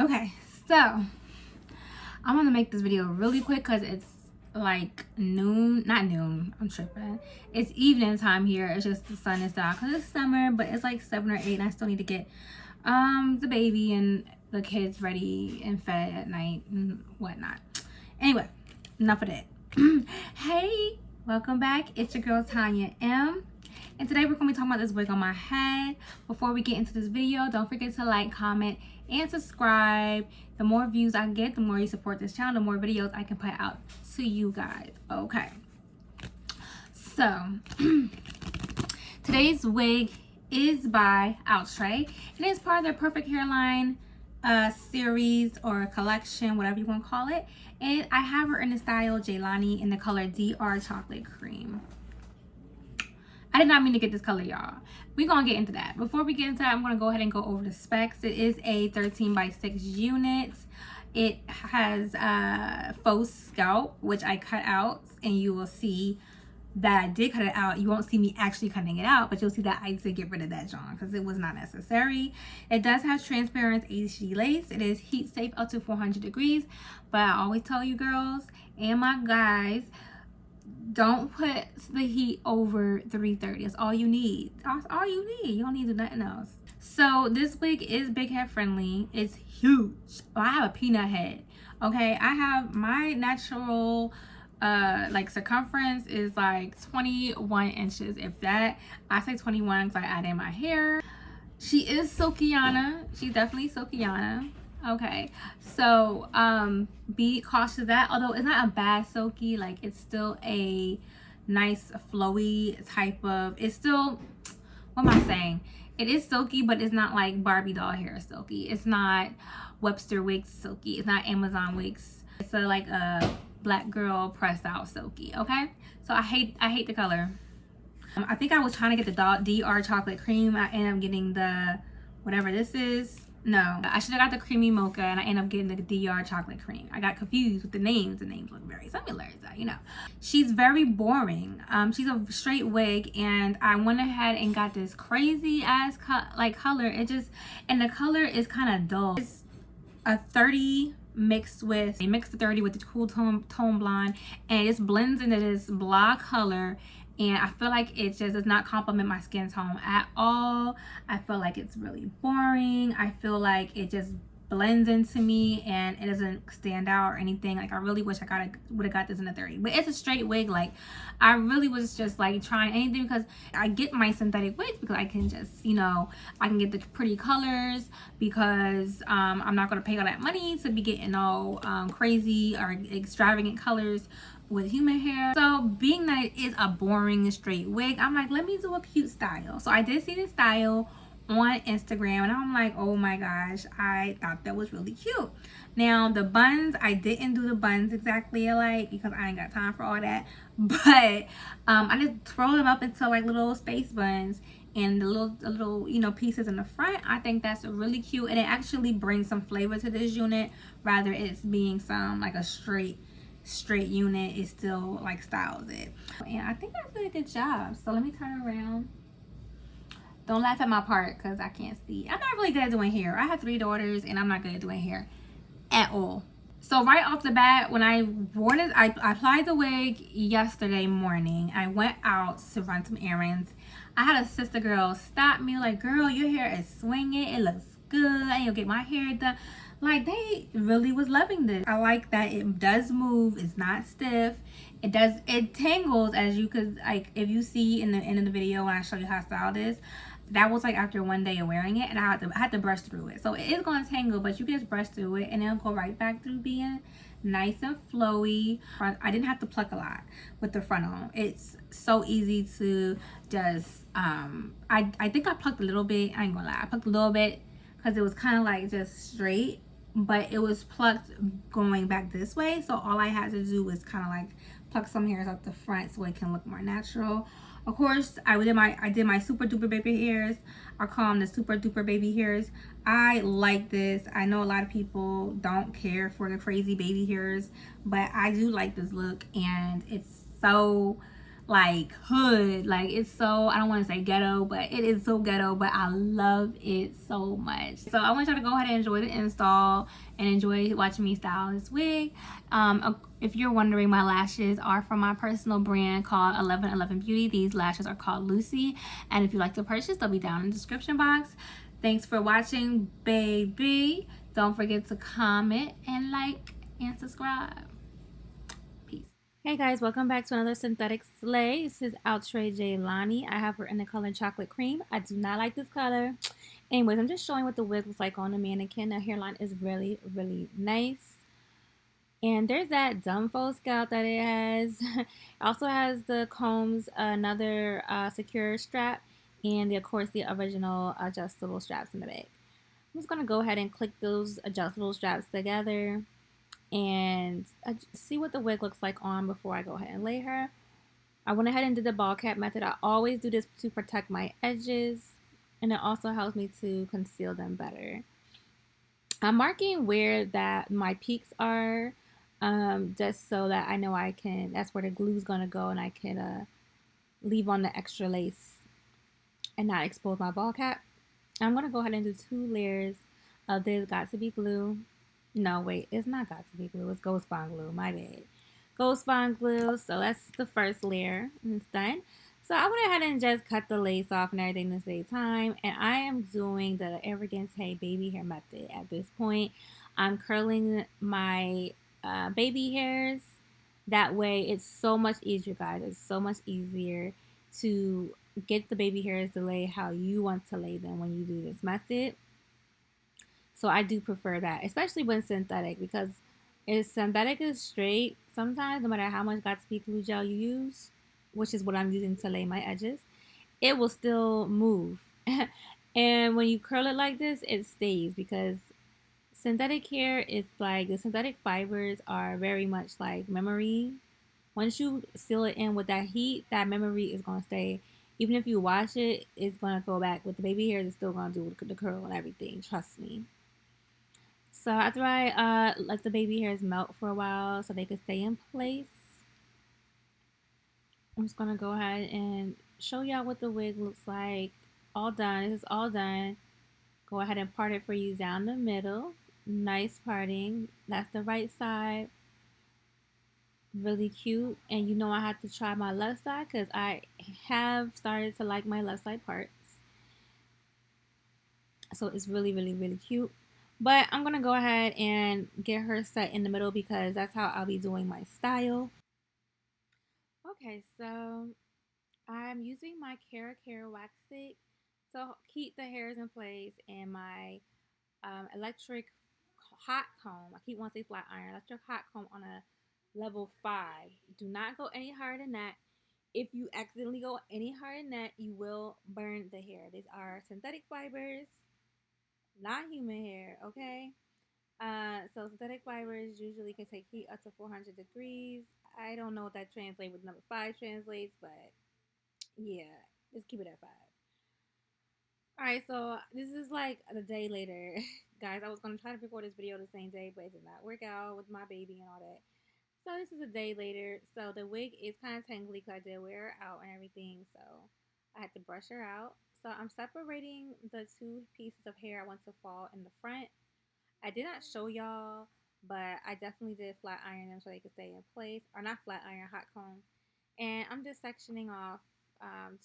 Okay, so I'm gonna make this video really quick because it's like noon, not noon, I'm tripping. It's evening time here. It's just the sun is out because it's summer, but it's like 7 or 8 and I still need to get the baby and the kids ready and fed at night and whatnot. Anyway, enough of that. Hey, welcome back. It's your girl Tonya Emm. And today we're going to be talking about this wig on my head. Before we get into this video, don't forget to like, comment, and subscribe. The more views I get, the more you support this channel, the more videos I can put out to you guys. Okay. So, today's wig is by Outre. And it's part of their Perfect Hairline series or collection, whatever you want to call it. And I have her in the style Jaylani in the color DR Chocolate Cream. I did not mean to get this color, y'all. We're going to get into that. Before we get into that, I'm going to go ahead and go over the specs. It is a 13x6 unit. It has faux scalp, which I cut out. And you will see that I did cut it out. You won't see me actually cutting it out, but you'll see that I did get rid of that John because it was not necessary. It does have transparent HD lace. It is heat safe up to 400 degrees. But I always tell you girls and my guys, don't put the heat over 330. That's all you need. That's all you need. You don't need to do nothing else. So this wig is big head friendly. It's huge. Oh, I have a peanut head. Okay, I have my natural like circumference is like 21 inches. If that, I say 21 because I add in my hair. She is silkiana. She's definitely silkiana. Okay, so be cautious of that. Although it's not a bad silky, like it's still a nice flowy type of, it's still, what am I saying, it is silky, but it's not like Barbie doll hair silky. It's not Webster wigs silky. It's not Amazon wigs. It's like a black girl pressed out silky. Okay, so I hate the color. I think I was trying to get the DR Chocolate Cream. I ended up getting the whatever this is. No, I should have got the creamy mocha and I ended up getting the DR Chocolate Cream. I got confused with the names. The names look very similar, so you know. She's very boring. She's a straight wig and I went ahead and got this crazy ass color. It just, and the color is kind of dull. It's a 30 mixed with, they mixed the 30 with the cool tone blonde and it just blends into this blah color. And I feel like it just does not complement my skin tone at all. I feel like it's really boring. I feel like it just blends into me and it doesn't stand out or anything. Like I really wish I would have got this in a 30. But it's a straight wig. Like I really was just like trying anything because I get my synthetic wigs because I can just, you know, I can get the pretty colors because I'm not going to pay all that money to be getting all crazy or extravagant colors with human hair. So being that it is a boring straight wig, I'm like, let me do a cute style. So I did see this style on Instagram and I'm like, oh my gosh, I thought that was really cute. Now the buns, I didn't do the buns exactly alike because I ain't got time for all that, but I just throw them up into like little space buns and the little you know pieces in the front. I think that's really cute and it actually brings some flavor to this unit rather it's being some like a straight unit. It still like styles it and I think I did a good job. So let me turn around. Don't laugh at my part because I can't see. I'm not really good at doing hair. I have 3 daughters and I'm not good at doing hair at all. So right off the bat, when I wore it, I applied the wig yesterday morning. I went out to run some errands. I had a sister girl stop me like, girl, your hair is swinging. It looks good. And you'll get my hair done. Like they really was loving this. I like that it does move. It's not stiff. It tangles as you could, like if you see in the end of the video when I show you how styled it is. That was like after one day of wearing it and I had to brush through it. So it is going to tangle, but you can just brush through it and it'll go right back through being nice and flowy. I didn't have to pluck a lot with the frontal. It's so easy to just, I think I plucked a little bit. I ain't gonna lie. I plucked a little bit because it was kind of like just straight, but it was plucked going back this way. So all I had to do was kind of like pluck some hairs up the front so it can look more natural. Of course, I did my super duper baby hairs. I call them the super duper baby hairs. I like this. I know a lot of people don't care for the crazy baby hairs, but I do like this look and it's so like hood. Like it's so, I don't want to say ghetto, but it is so ghetto, but I love it so much. So I want y'all to go ahead and enjoy the install and enjoy watching me style this wig. If you're wondering, my lashes are from my personal brand called 1111 Beauty. These lashes are called Lucy, and if you like to purchase, they'll be down in the description box. Thanks for watching, baby. Don't forget to comment and like and subscribe. Peace. Hey guys, welcome back to another synthetic slay. This is Outre Jaylani. I have her in the color chocolate cream. I do not like this color. Anyways, I'm just showing what the wig looks like on the mannequin. The hairline is really, really nice. And there's that dumb faux scalp that it has. It also has the combs, another secure strap, and of course the original adjustable straps in the back. I'm just going to go ahead and click those adjustable straps together and see what the wig looks like on before I go ahead and lay her. I went ahead and did the ball cap method. I always do this to protect my edges, and it also helps me to conceal them better. I'm marking where that my peaks are, just so that I know I can, that's where the glue is going to go, and I can leave on the extra lace and not expose my ball cap. I'm going to go ahead and do 2 layers of this Got to Be glue. No, wait, it's not Got to Be glue. It's Ghost Bond glue. My bad. Ghost Bond glue. So that's the first layer, and it's done. So I went ahead and just cut the lace off and everything at the same time. And I am doing the Arrogance Hey baby hair method at this point. I'm curling my baby hairs. That way, it's so much easier, guys. It's so much easier to get the baby hairs to lay how you want to lay them when you do this method. So I do prefer that, especially when synthetic, because if synthetic is straight, sometimes no matter how much Got to Be glue gel you use, which is what I'm using to lay my edges, it will still move. And when you curl it like this, it stays, because synthetic hair is like, the synthetic fibers are very much like memory. Once you seal it in with that heat, that memory is going to stay. Even if you wash it, it's going to go back. With the baby hairs, it's still going to do the curl and everything. Trust me. So after I let the baby hairs melt for a while so they can stay in place, I'm just going to go ahead and show y'all what the wig looks like. All done. This is all done. Go ahead and part it for you down the middle. Nice parting. That's the right side. Really cute. And you know I have to try my left side because I have started to like my left side parts. So it's really, really, really cute. But I'm going to go ahead and get her set in the middle because that's how I'll be doing my style. Okay, so I'm using my Care wax stick to keep the hairs in place, and my electric hot comb. I keep wanting to say flat iron. Electric hot comb on a level 5. Do not go any higher than that. If you accidentally go any higher than that, you will burn the hair. These are synthetic fibers, not human hair, okay? So synthetic fibers usually can take heat up to 400 degrees. I don't know what that translates with number 5 translates, but yeah, just keep it at 5. Alright, so this is like the day later. Guys, I was going to try to record this video the same day, but it did not work out with my baby and all that. So this is a day later. So the wig is kind of tangly because I did wear her out and everything. So I had to brush her out. So I'm separating the 2 pieces of hair I want to fall in the front. I did not show y'all, but I definitely did flat iron them so they could stay in place. Or not flat iron, hot comb. And I'm just sectioning off I'm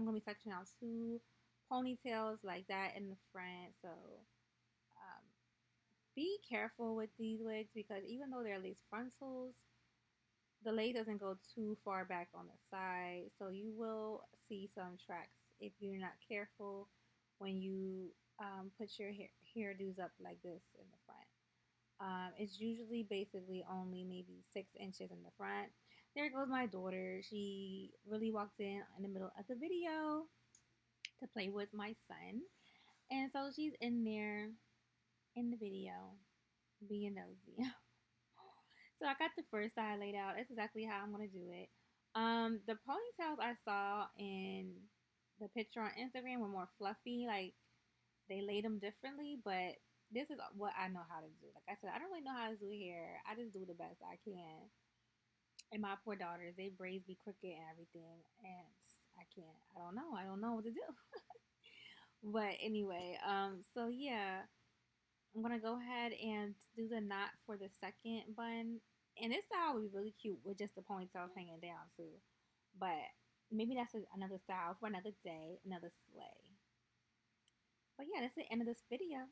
going to be sectioning out 2 ponytails like that in the front. So be careful with these wigs because even though they're lace frontals, the lace doesn't go too far back on the side. So you will see some tracks if you're not careful when you put your hairdos up like this in the front. It's usually basically only maybe 6 inches in the front. There goes my daughter. She really walked in the middle of the video to play with my son. And so she's in there in the video being nosy. So I got the first side laid out. That's exactly how I'm going to do it. The ponytails I saw in the picture on Instagram were more fluffy. Like, they laid them differently, but this is what I know how to do. Like I said, I don't really know how to do hair. I just do the best I can. And my poor daughters, they braids be crooked and everything, and I can't. I don't know what to do. But anyway, so yeah, I'm gonna go ahead and do the knot for the second bun, and this style would be really cute with just the ponytails hanging down too. But maybe that's another style for another day, another sleigh. But yeah, that's the end of this video.